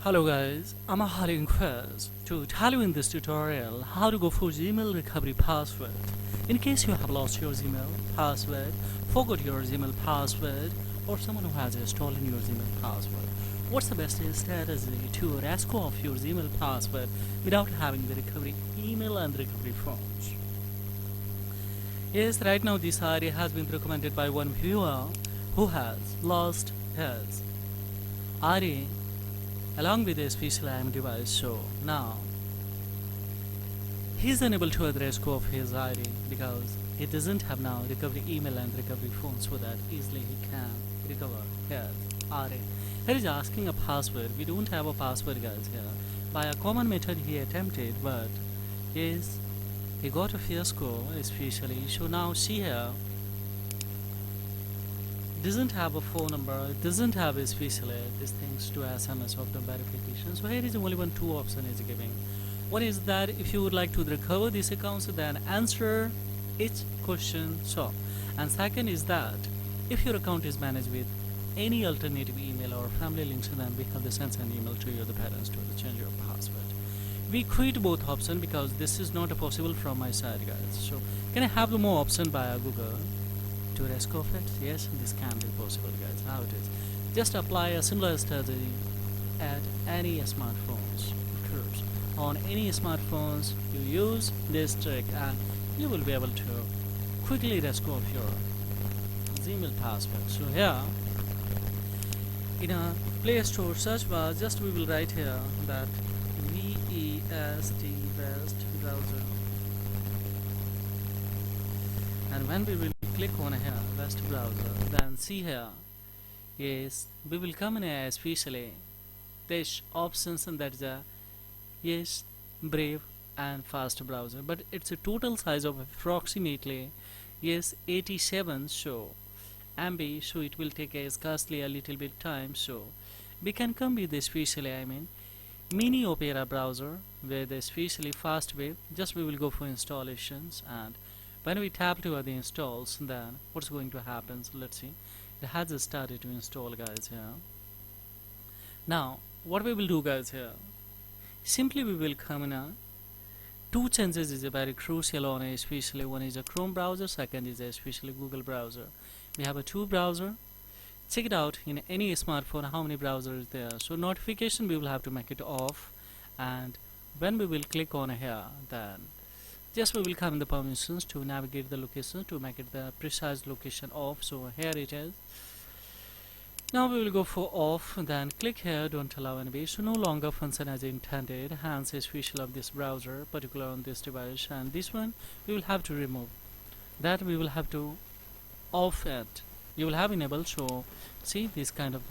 Hello guys, I'm a hiring quiz to tell you in this tutorial how to go for Gmail recovery password. In case you have lost your Gmail password, forgot your Gmail password, or someone who has stolen your Gmail password, what's the best strategy to rescue off your Gmail password without having the recovery email and recovery forms? Yes, right now this idea has been recommended by one viewer who has lost his ID along with a special IM device. So now he is unable to address go of his ID because he doesn't have now recovery email and recovery phone, so that easily he can recover his ID. He is asking a password. We don't have a password, guys, here. By a common method he attempted, but yes, he got a fiasco especially. So now see here, doesn't have a phone number, it doesn't have especially these things to SMS of the verification. So here is only two option is giving. One is that if you would like to recover this account, so then answer each question so. And second is that if your account is managed with any alternative email or family links, then we have to send an email to your the parents to change your password. We quit both option because this is not possible from my side, guys. So can I have the more option by Google to rescue of it? Yes, this can be possible, guys. How it is, just apply a similar strategy at any smartphones. Of course, on any smartphones you use this trick and you will be able to quickly rescue of your Gmail password. So here in a Play Store search bar, just we will write here that VEST West browser, and when we will click on here West browser, then see here, yes, we will come in here especially this options, and that is a yes, Brave and fast browser, but it's a total size of approximately yes 87 so MB, so it will take a scarcely a little bit time. So we can come with especially mini Opera browser with especially fast web. Just we will go for installations, and when we tap to the installs, then what's going to happen? So let's see, it has started to install, guys, here. Now what we will do, guys, here, simply we will come in a two changes is a very crucial on especially one is a Chrome browser, second is especially Google browser. We have a two browser. Check it out in any smartphone how many browsers is there. So notification we will have to make it off, and when we will click on here, then just we will come in the permissions to navigate the location to make it the precise location off. So here it is. Now we will go for off, then click here don't allow anyway, so no longer function as intended, hence is special of this browser particular on this device, and this one we will have to remove, that we will have to off it. You will have enable, so see this kind of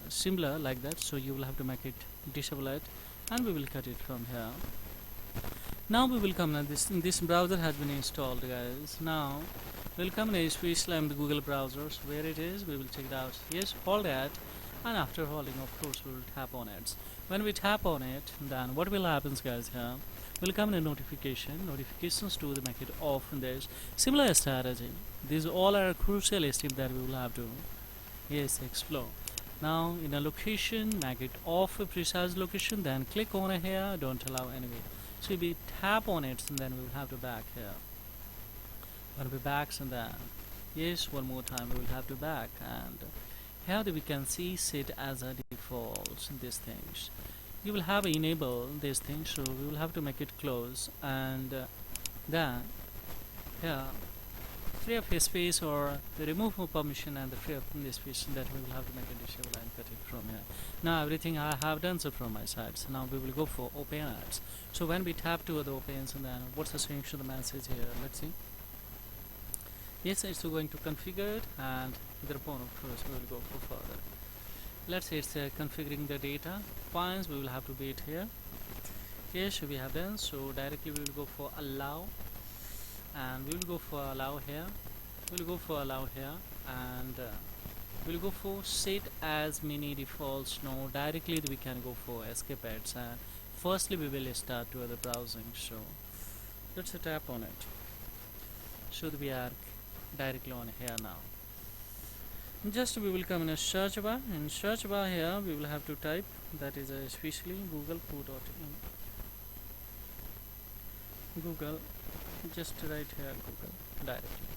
similar like that, so you will have to make it disable it, and we will cut it from here. Now we will come now, this browser has been installed, guys. Now we'll come in the Google browsers, where it is we will check it out. Yes, hold it, and after holding, of course, we will tap on it. When we tap on it, then what will happen, guys, here will come in a notifications to make it off in this similar strategy. These all are crucial steps that we will have to yes explore. Now in a location, make it off a precise location, then click on here don't allow anyway. So we tap on it, and then we will have to back here. When we back, and then yes, one more time we will have to back, and here we can see set as a default these things. You will have enable these things, so we will have to make it close, and then here free of space or the remove permission and the free of this space, that we will have to make a disable and cut it from here. Now everything I have done so from my side. So now we will go for open ads. So when we tap to the opens, and then what's the swing to the message here, let's see. Yes, it's going to configure it, and thereupon of course we will go for further. Let's say it's configuring the data fines, we will have to wait here. Yes, we have done, so directly we will go for allow, and we will go for allow here, we will go for allow here, and we will go for set as mini defaults. No, directly we can go for escape ads, and firstly we will start to the browsing. So let's tap on it, so that we are directly on here. Just we will come in a search bar. In search bar here we will have to type, that is especially Google put out in Google, just right here Google directly.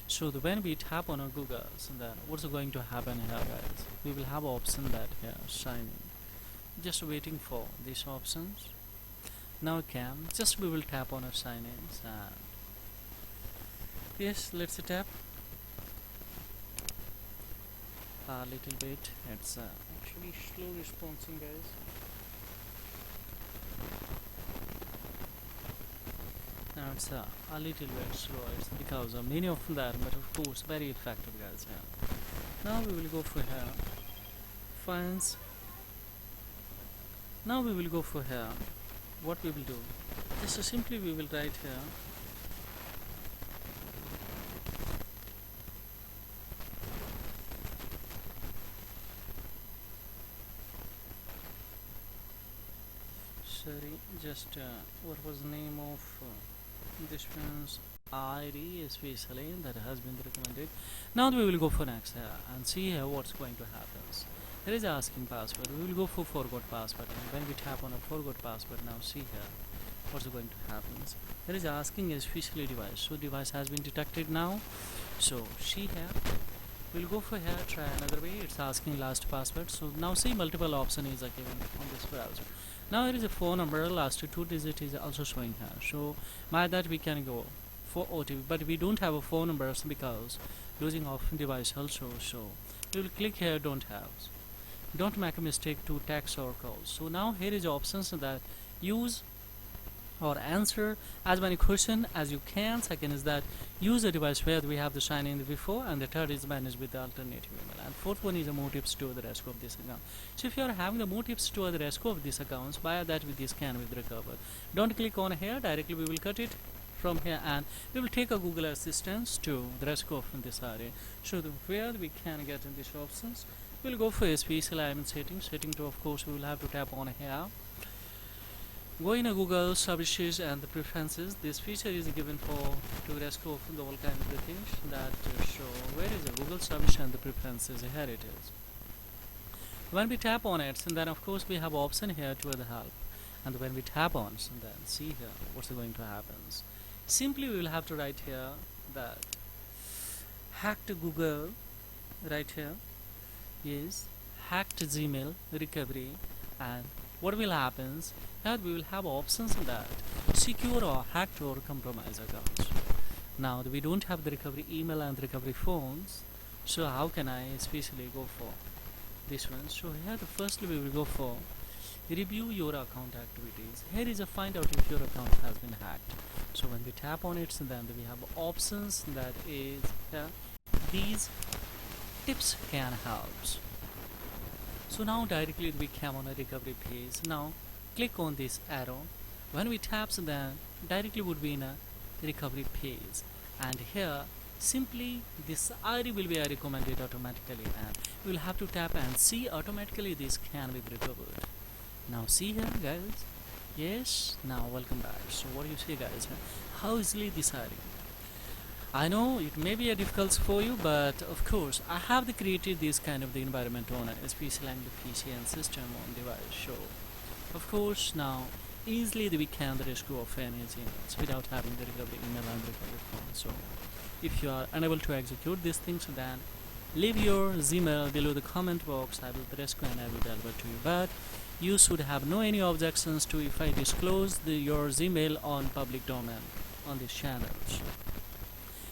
So when we tap on a Google, so then what's going to happen here, guys? We will have option that here sign in. Just waiting for these options. Now can just we will tap on a sign in, and yes, let's tap a little bit. It's actually slow responding, guys. Now it's a little bit slow. It's because of many of that, but of course very effective, guys. Yeah. Now we will go for here. Finds. Now we will go for here. What we will do? Just simply we will write here. Sorry, just what was the name of this one's ID especially that has been recommended. Now we will go for next and see here what's going to happen. There is asking password. We will go for forgot password, and when we tap on a forgot password, now see here what's going to happen. There is asking especially device. So device has been detected now. So see here. We'll go for here, try another way. It's asking last password. So now see multiple option is given on this browser. Now here is a phone number, last two digit is also showing here. So by that we can go for OTP, but we don't have a phone number because using of device also. So we will click here don't have. Don't make a mistake to text or calls. So now here is options that use or answer as many questions as you can. Second is that use a device where we have the sign in before, and the third is manage with the alternative email, and fourth one is a motives to the rest of this account. So if you are having the motives to the rest of these accounts, by that with this can be recovered. Don't click on here directly, we will cut it from here and we will take a Google Assistant to the rest of this area. So where we can get in these options, we'll go for a special element setting to, of course we will have to tap on here. Go in a Google services and the preferences. This feature is given for to rescue the all kind of the things that show where is the Google service and the preferences. Here it is. When we tap on it, and then of course we have option here to the help, and when we tap on it, and then see here what's going to happen. Simply we will have to write here that hacked Google right here is hacked Gmail recovery, and what will happen that we will have options that secure or hacked or compromised accounts. Now we don't have the recovery email and recovery phones, so how can I especially go for this one? So here the firstly we will go for review your account activities. Here is a find out if your account has been hacked. So when we tap on it, then we have options that is these tips can help. So now directly we come on a recovery page. Now click on this arrow. When we tap, so then directly would be in a recovery page, and here simply this ID will be recommended automatically, and we will have to tap and see automatically this can be recovered. Now see here guys. Yes, now welcome back. So what do you see guys? How easily this ID? I know it may be a difficult for you, but of course I have created this kind of the environment on it, especially on the PC and system on device. So of course now easily we can the rescue of any emails without having the recovery email and recovery phone. So if you are unable to execute these things, then leave your Gmail below the comment box. I will rescue and I will deliver to you. But you should have no any objections to if I disclose your Gmail on public domain on these channels.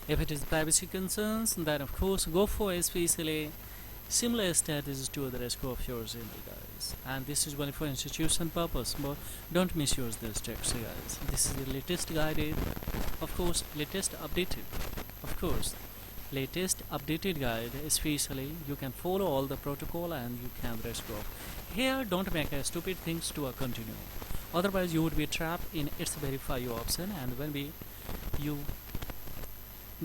If it is privacy concerns, then of course go for especially similar status to the rescue of your Gmail guys. And this is only for institution purpose, but don't misuse this text guys. This is the latest guide, of course latest updated, of course latest updated guide, especially you can follow all the protocol and you can rescue. Here don't make a stupid things to continue, otherwise you would be trapped in its verify you option, and when you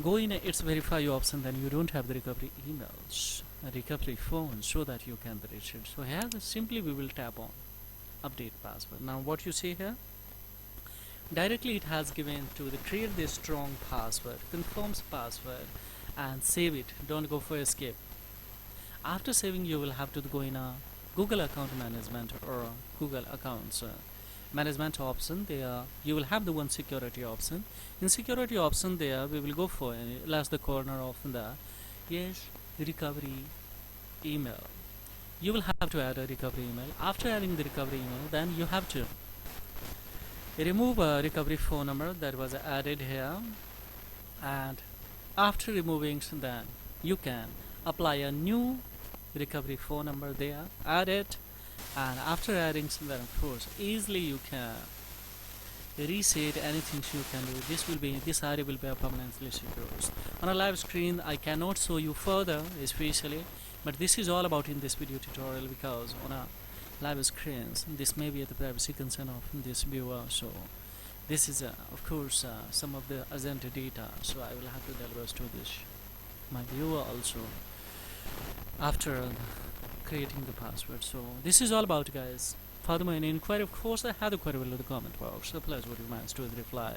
go in its verify you option, then you don't have the recovery emails, recovery phone, so that you can reach it. So here simply we will tap on update password. Now what you see here, directly it has given to the create this strong password, confirms password and save it. Don't go for escape. After saving, you will have to go in a Google account management or Google accounts management option. There you will have the one security option. In security option, there we will go for last the corner of the yes recovery email. You will have to add a recovery email. After adding the recovery email, then you have to remove a recovery phone number that was added here, and after removing, then you can apply a new recovery phone number there, add it, and after adding, then of course easily you can reset anything you can do. This area will be a permanently secure. On a live screen I cannot show you further especially, but this is all about in this video tutorial, because on a live screens this may be at the privacy concern of this viewer. So this is of course some of the agenda data, so I will have to deliver to this my viewer also after creating the password. So this is all about, guys. Further any inquiry, of course, I have the query below the comment box. The pleasure would remain to reply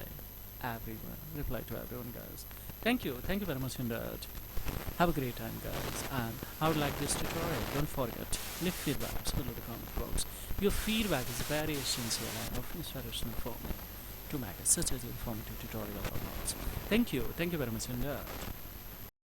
to everyone, guys. Thank you very much indeed. Have a great time, guys, and I would like this tutorial. Don't forget, leave feedback below the comment box. Your feedback is very essential and of inspiration for me to make such an informative tutorial about. Thank you very much indeed.